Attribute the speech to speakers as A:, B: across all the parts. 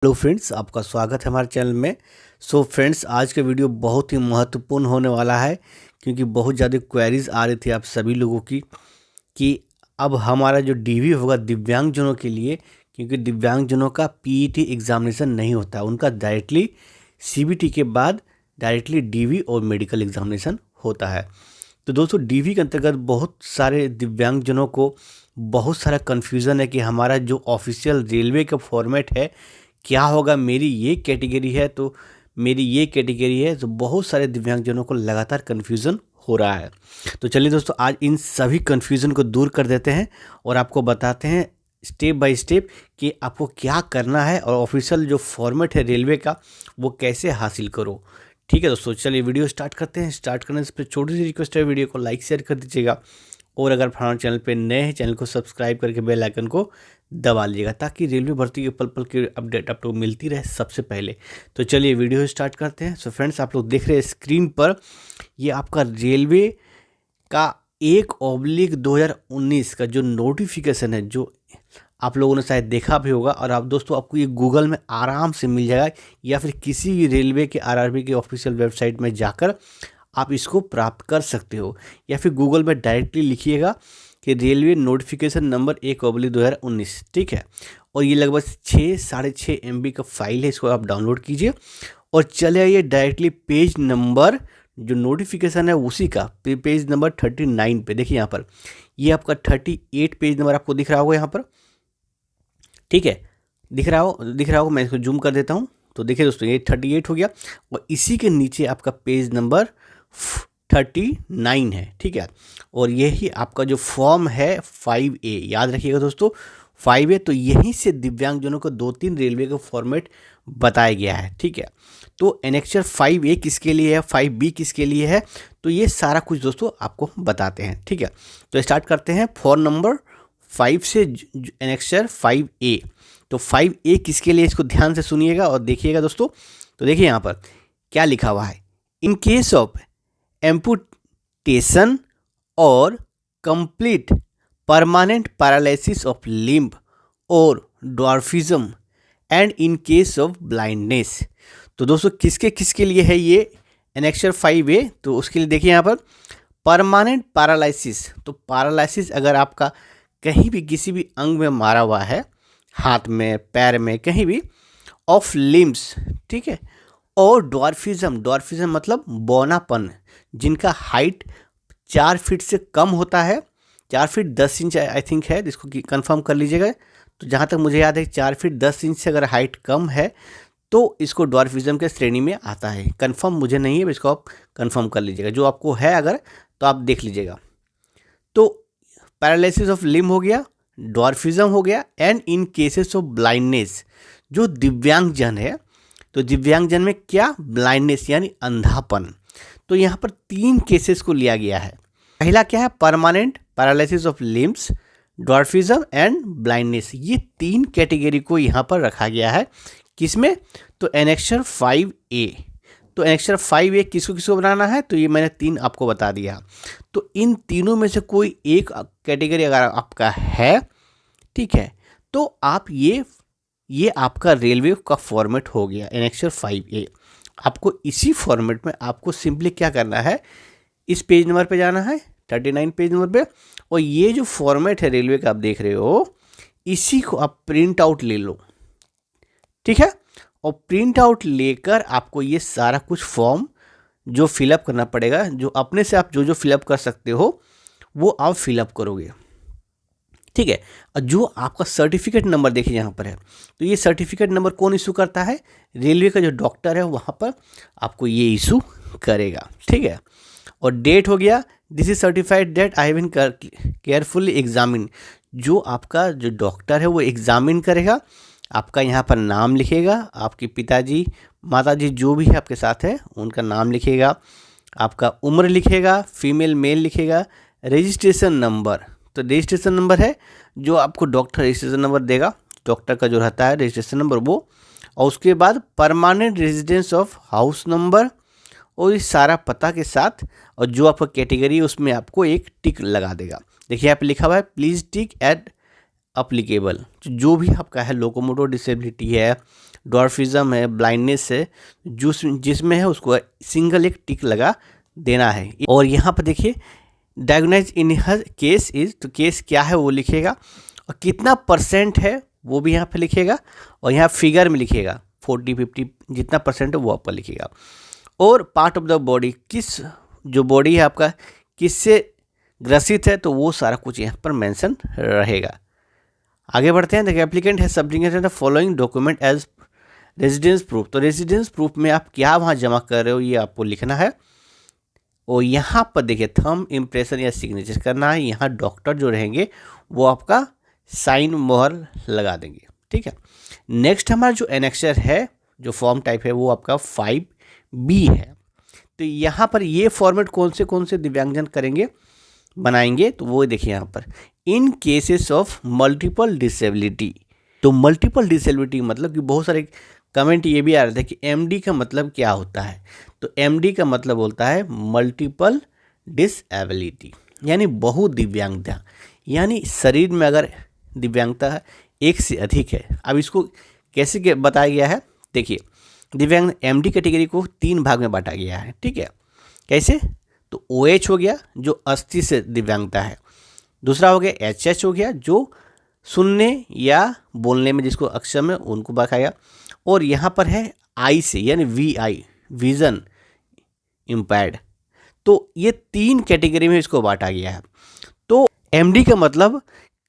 A: Hello friends, आपका स्वागत है हमारे चैनल में। सो फ्रेंड्स, आज का वीडियो बहुत ही महत्वपूर्ण होने वाला है क्योंकि बहुत ज़्यादा क्वेरीज आ रही थी आप सभी लोगों की कि अब हमारा जो डीवी होगा दिव्यांगजनों के लिए, क्योंकि दिव्यांगजनों का पीईटी एग्जामिनेशन नहीं होता, उनका डायरेक्टली सीबीटी के बाद डायरेक्टली डीवी और मेडिकल एग्जामिनेशन होता है। तो दोस्तों, डीवी के अंतर्गत बहुत सारे दिव्यांगजनों को बहुत सारा कन्फ्यूज़न है कि हमारा जो ऑफिशियल रेलवे का फॉर्मेट है क्या होगा। मेरी ये कैटेगरी है तो मेरी ये कैटेगरी है, तो बहुत सारे दिव्यांगजनों को लगातार कन्फ्यूज़न हो रहा है। तो चलिए दोस्तों, आज इन सभी कन्फ्यूज़न को दूर कर देते हैं और आपको बताते हैं स्टेप बाय स्टेप कि आपको क्या करना है और ऑफिशियल जो फॉर्मेट है रेलवे का वो कैसे हासिल करो। ठीक है दोस्तों, चलिए वीडियो स्टार्ट करते हैं। स्टार्ट करने से पहले छोटी सी रिक्वेस्ट है, वीडियो को लाइक शेयर कर दीजिएगा और अगर हमारे चैनल पे नए हैं चैनल को सब्सक्राइब करके बेल आइकन को दबा लीजिएगा ताकि रेलवे भर्ती के पल पल की अपडेट आप लोग मिलती रहे सबसे पहले। तो चलिए वीडियो स्टार्ट करते हैं। सो फ्रेंड्स, आप लोग देख रहे हैं स्क्रीन पर ये आपका रेलवे का 1/2019 का जो नोटिफिकेशन है, जो आप लोगों ने शायद देखा भी होगा और आप दोस्तों आपको ये गूगल में आराम से मिल जाएगा या फिर किसी भी रेलवे के आरआरबी के ऑफिशियल वेबसाइट में जाकर आप इसको प्राप्त कर सकते हो, या फिर गूगल में डायरेक्टली लिखिएगा कि रेलवे नोटिफिकेशन नंबर 1/2019। ठीक है, और ये लगभग 6-6.5 MB का फाइल है, इसको आप डाउनलोड कीजिए और चले आइए डायरेक्टली पेज नंबर जो नोटिफिकेशन है उसी का पेज नंबर 39 पे। देखिए यहाँ पर ये आपका 38 पेज नंबर आपको दिख रहा होगा यहाँ पर। ठीक है, दिख रहा हो, मैं इसको जूम कर देता हूँ। तो देखिए दोस्तों, ये 38 हो गया और इसी के नीचे आपका पेज नंबर 39 है। ठीक है, और यही आपका जो फॉर्म है 5A, याद रखिएगा दोस्तों 5A। तो यहीं से दिव्यांगजनों को 2-3 रेलवे का फॉर्मेट बताया गया है। ठीक है, तो एनेक्चर 5A किसके लिए है, 5B किसके लिए है, तो ये सारा कुछ दोस्तों आपको बताते हैं। ठीक है, तो स्टार्ट करते हैं फॉर्म नंबर 5 से एनेक्चर 5A। तो 5A किसके लिए, इसको ध्यान से सुनिएगा और देखिएगा दोस्तों। तो देखिए यहाँ पर क्या लिखा हुआ है, इन केस ऑफ एम्पुटेशन और complete permanent paralysis of limb और dwarfism and in case of blindness. तो दोस्तों किसके किसके लिए है ये एनेक्चर 5A, तो उसके लिए देखिए यहाँ पर परमानेंट पैरालिसिस। तो पैरालिसिस अगर आपका कहीं भी किसी भी अंग में मारा हुआ है, हाथ में, पैर में, कहीं भी, ऑफ लिम्स, ठीक है, और ड्वार्फिज्म मतलब बौनापन, जिनका हाइट 4 फीट से कम होता है, 4 फीट 10 इंच आई थिंक है, इसको कंफर्म कर लीजिएगा। तो जहाँ तक मुझे याद है 4 फीट 10 इंच से अगर हाइट कम है तो इसको ड्वार्फिज्म के श्रेणी में आता है। कंफर्म मुझे नहीं है, इसको आप कंफर्म कर लीजिएगा, जो आपको है अगर तो आप देख लीजिएगा। तो पैरालिसिस ऑफ लिम्ब हो गया, ड्वार्फिज्म हो गया, and in cases of blindness, जो दिव्यांगजन है, तो दिव्यांगजन में क्या, ब्लाइंडनेस यानी अंधापन। तो यहाँ पर 3 केसेस को लिया गया है। पहला क्या है, permanent paralysis of limbs, dwarfism and blindness. ये 3 कैटेगरी को यहाँ पर रखा गया है, किसमें, तो एनेक्चर 5A। तो एनेक्चर 5A किसको किसको बनाना है, तो ये मैंने 3 आपको बता दिया। तो इन तीनों में से कोई एक कैटेगरी अगर आपका है, ठीक है, तो आप ये आपका रेलवे का फॉर्मेट हो गया एनेक्चर 5A। आपको इसी फॉर्मेट में आपको सिंपली क्या करना है, इस पेज नंबर पे जाना है 39 पेज नंबर पे, और ये जो फॉर्मेट है रेलवे का आप देख रहे हो, इसी को आप प्रिंट आउट ले लो। ठीक है, और प्रिंट आउट लेकर आपको ये सारा कुछ फॉर्म जो फिलअप करना पड़ेगा, जो अपने से आप जो फिलअप कर सकते हो वो आप फिलअप करोगे। ठीक है, और जो आपका सर्टिफिकेट नंबर देखिए यहाँ पर है, तो ये सर्टिफिकेट नंबर कौन इशू करता है, रेलवे का जो डॉक्टर है वहाँ पर आपको ये इशू करेगा। ठीक है, और डेट हो गया, this is certified that I have been carefully examine. जो आपका जो डॉक्टर है वो एग्जामिन करेगा, आपका यहाँ पर नाम लिखेगा, आपके पिताजी माताजी जो भी है आपके साथ है उनका नाम लिखेगा, आपका उम्र लिखेगा, फीमेल मेल लिखेगा, रजिस्ट्रेशन नंबर। तो रजिस्ट्रेशन नंबर है जो आपको डॉक्टर रजिस्ट्रेशन नंबर देगा, डॉक्टर का जो रहता है रजिस्ट्रेशन नंबर वो, और उसके बाद permanent residence of house number और इस सारा पता के साथ, और जो आपका कैटेगरी है उसमें आपको एक टिक लगा देगा। देखिए यहाँ पे लिखा हुआ है प्लीज़ टिक एट अप्लीकेबल, जो भी आपका है, लोकोमोटर डिसेबिलिटी है, ड्वार्फिज्म है, ब्लाइंडनेस है, जिसमें है उसको सिंगल एक टिक लगा देना है। और यहाँ पर देखिए diagnose in her case is, तो केस क्या है वो लिखेगा और कितना परसेंट है वो भी यहाँ पे लिखेगा और यहाँ फिगर में लिखेगा 40-50 जितना परसेंट है वो आपका लिखेगा। और पार्ट ऑफ द बॉडी, किस जो बॉडी है आपका किससे ग्रसित है तो वो सारा कुछ यहाँ पर मेंशन रहेगा। आगे बढ़ते हैं। देखिए एप्लीकेंट है submitted the following document as residence proof. तो रेजिडेंस प्रूफ में आप क्या वहाँ जमा कर रहे हो ये आपको लिखना है। और यहाँ पर देखिए थंब इम्प्रेशन या सिग्नेचर करना है। यहाँ डॉक्टर जो रहेंगे वो आपका साइन मोहर लगा देंगे, ठीक है। नेक्स्ट हमारा जो एनेक्सर है, जो फॉर्म टाइप है वो आपका 5B है। तो यहाँ पर ये फॉर्मेट कौन से दिव्यांगजन करेंगे, बनाएंगे, तो वो देखिए यहाँ पर इन केसेस ऑफ मल्टीपल डिसेबिलिटी। तो मल्टीपल डिसेबिलिटी मतलब कि बहुत सारे कमेंट ये भी आ रहे थे कि MD का मतलब क्या होता है। तो MD का मतलब होता है मल्टीपल डिसेबिलिटी, यानी बहु दिव्यांगता, यानी शरीर में अगर दिव्यांगता एक से अधिक है। अब इसको कैसे बताया गया है, देखिए दिव्यांग MD कैटेगरी को 3 भाग में बांटा गया है, ठीक है। कैसे, तो OH हो गया जो अस्थि से दिव्यांगता है, दूसरा हो गया HH हो गया जो सुनने या बोलने में जिसको अक्षम में उनको बकाया, और यहाँ पर है आई से यानी VI विजन इम्पेयर्ड। तो ये 3 कैटेगरी में इसको बांटा गया है। तो MD का मतलब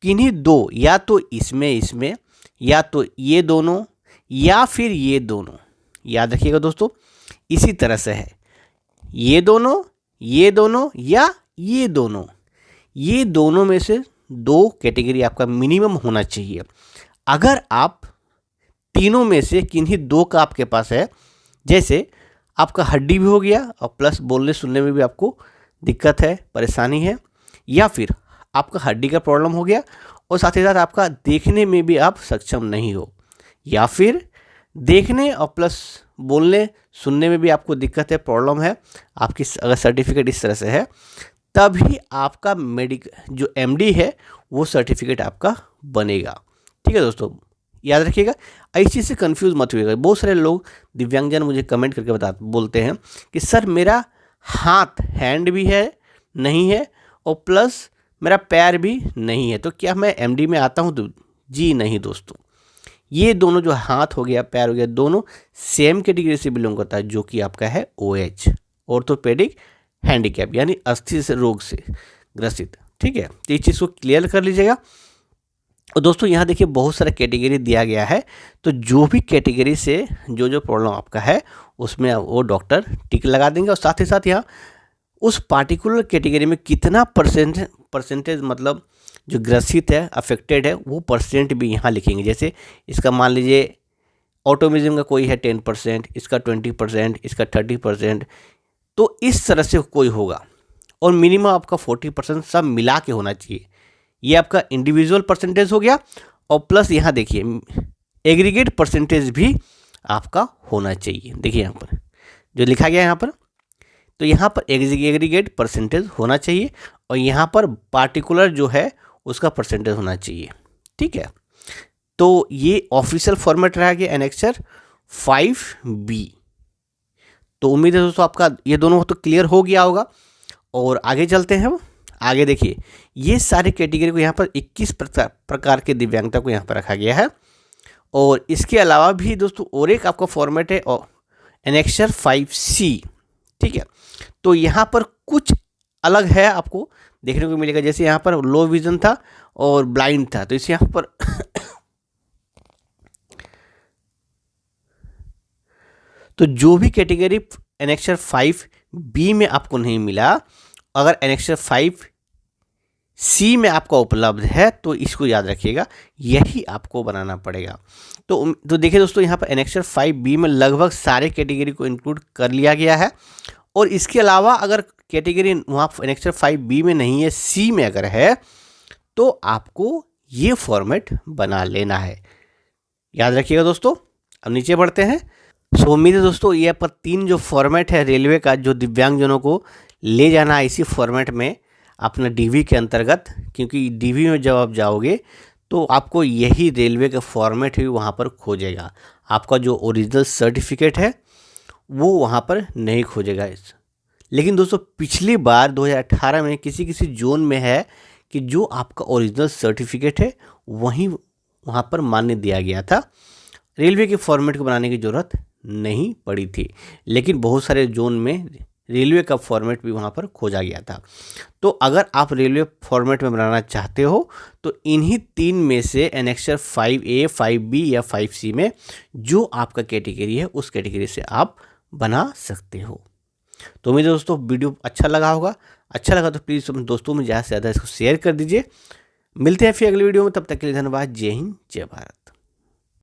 A: किन्हीं दो, या तो इसमें या तो ये दोनों या फिर ये दोनों, याद रखिएगा दोस्तों। इसी तरह से है ये दोनों या ये दोनों में से 2 कैटेगरी आपका मिनिमम होना चाहिए। अगर आप तीनों में से किन्हीं 2 का आपके पास है, जैसे आपका हड्डी भी हो गया और प्लस बोलने सुनने में भी आपको दिक्कत है, परेशानी है, या फिर आपका हड्डी का प्रॉब्लम हो गया और साथ ही साथ आपका देखने में भी आप सक्षम नहीं हो, या फिर देखने और प्लस बोलने सुनने में भी आपको दिक्कत है, प्रॉब्लम है, आपकी अगर सर्टिफिकेट इस तरह से है, तभी आपका जो MD है वो सर्टिफिकेट आपका बनेगा, ठीक है दोस्तों, याद रखिएगा। इस चीज़ से कंफ्यूज मत होइएगा। बहुत सारे लोग दिव्यांगजन मुझे कमेंट करके बोलते हैं कि सर मेरा हैंड भी है नहीं है और प्लस मेरा पैर भी नहीं है, तो क्या मैं MD में आता हूँ? तो जी नहीं दोस्तों, ये दोनों जो हाथ हो गया पैर हो गया दोनों सेम कैटेगरी से बिलोंग करता है, जो कि आपका है OH ऑर्थोपेडिक हैंडीकैप, यानी अस्थि से रोग से ग्रसित, ठीक है। तो इस चीज़ को क्लियर कर लीजिएगा। और दोस्तों यहाँ देखिए बहुत सारा कैटेगरी दिया गया है, तो जो भी कैटेगरी से जो प्रॉब्लम आपका है उसमें वो डॉक्टर टिक लगा देंगे, और साथ ही साथ यहाँ उस पार्टिकुलर कैटेगरी में कितना परसेंटेज मतलब जो ग्रसित है, अफेक्टेड है, वो परसेंट भी यहाँ लिखेंगे। जैसे इसका मान लीजिए ऑटोमिज्म का कोई है 10%, इसका 20%, इसका 30%, तो इस तरह से कोई होगा, और मिनिमम आपका 40% सब मिला के होना चाहिए। ये आपका इंडिविजुअल परसेंटेज हो गया, और प्लस यहाँ देखिए एग्रीगेट परसेंटेज भी आपका होना चाहिए। देखिए यहाँ पर जो लिखा गया है यहाँ पर, तो यहाँ पर एग्रीगेट परसेंटेज होना चाहिए, और यहाँ पर पार्टिकुलर जो है उसका परसेंटेज होना चाहिए, ठीक है। तो ये ऑफिशियल फॉर्मेट रहा गया एनेक्सर 5B। तो उम्मीद है दोस्तों आपका ये दोनों तो क्लियर हो गया होगा। और आगे चलते हैं हम। आगे देखिए ये सारी कैटेगरी को यहाँ पर 21 प्रकार के दिव्यांगता को यहाँ पर रखा गया है, और इसके अलावा भी दोस्तों और एक आपका फॉर्मेट है और एनेक्सर 5C, ठीक है। तो यहाँ पर कुछ अलग है आपको देखने को मिलेगा, जैसे यहाँ पर लो विजन था और ब्लाइंड था, तो इस यहाँ पर तो जो भी कैटेगरी एनेक्सर 5B में आपको नहीं मिला, अगर एनेक्सर 5C में आपका उपलब्ध है तो इसको याद रखिएगा, यही आपको बनाना पड़ेगा। तो देखिए दोस्तों यहाँ पर एनेक्सर 5B में लगभग सारे कैटेगरी को इंक्लूड कर लिया गया है, और इसके अलावा अगर कैटेगरी वहाँ एनेक्सर 5B में नहीं है, C में अगर है, तो आपको ये फॉर्मेट बना लेना है, याद रखिएगा दोस्तों। अब नीचे बढ़ते हैं। सो उम्मीद है दोस्तों ये पर 3 जो फॉर्मेट है रेलवे का, जो दिव्यांगजनों को ले जाना है इसी फॉर्मेट में अपना DV के अंतर्गत, क्योंकि DV में जब आप जाओगे तो आपको यही रेलवे का फॉर्मेट ही वहाँ पर खोजेगा। आपका जो ओरिजिनल सर्टिफिकेट है वो वहाँ पर नहीं खोजेगा। लेकिन दोस्तों पिछली बार 2018 में किसी किसी जोन में है कि जो आपका ओरिजिनल सर्टिफिकेट है वहीं वहाँ पर मान्य दिया गया था, रेलवे के फॉर्मेट को बनाने की ज़रूरत नहीं पड़ी थी। लेकिन बहुत सारे जोन में रेलवे का फॉर्मेट भी वहाँ पर खोजा गया था। तो अगर आप रेलवे फॉर्मेट में बनाना चाहते हो तो इन्हीं 3 में से एनेक्सर 5A, 5B या 5C में जो आपका कैटेगरी है उस कैटेगरी से आप बना सकते हो। तो उम्मीद है दोस्तों वीडियो अच्छा लगा होगा। अच्छा लगा तो प्लीज़ अपने दोस्तों में ज़्यादा से ज़्यादा इसको शेयर कर दीजिए। मिलते हैं फिर अगले वीडियो में, तब तक के लिए धन्यवाद। जय हिंद, जय भारत।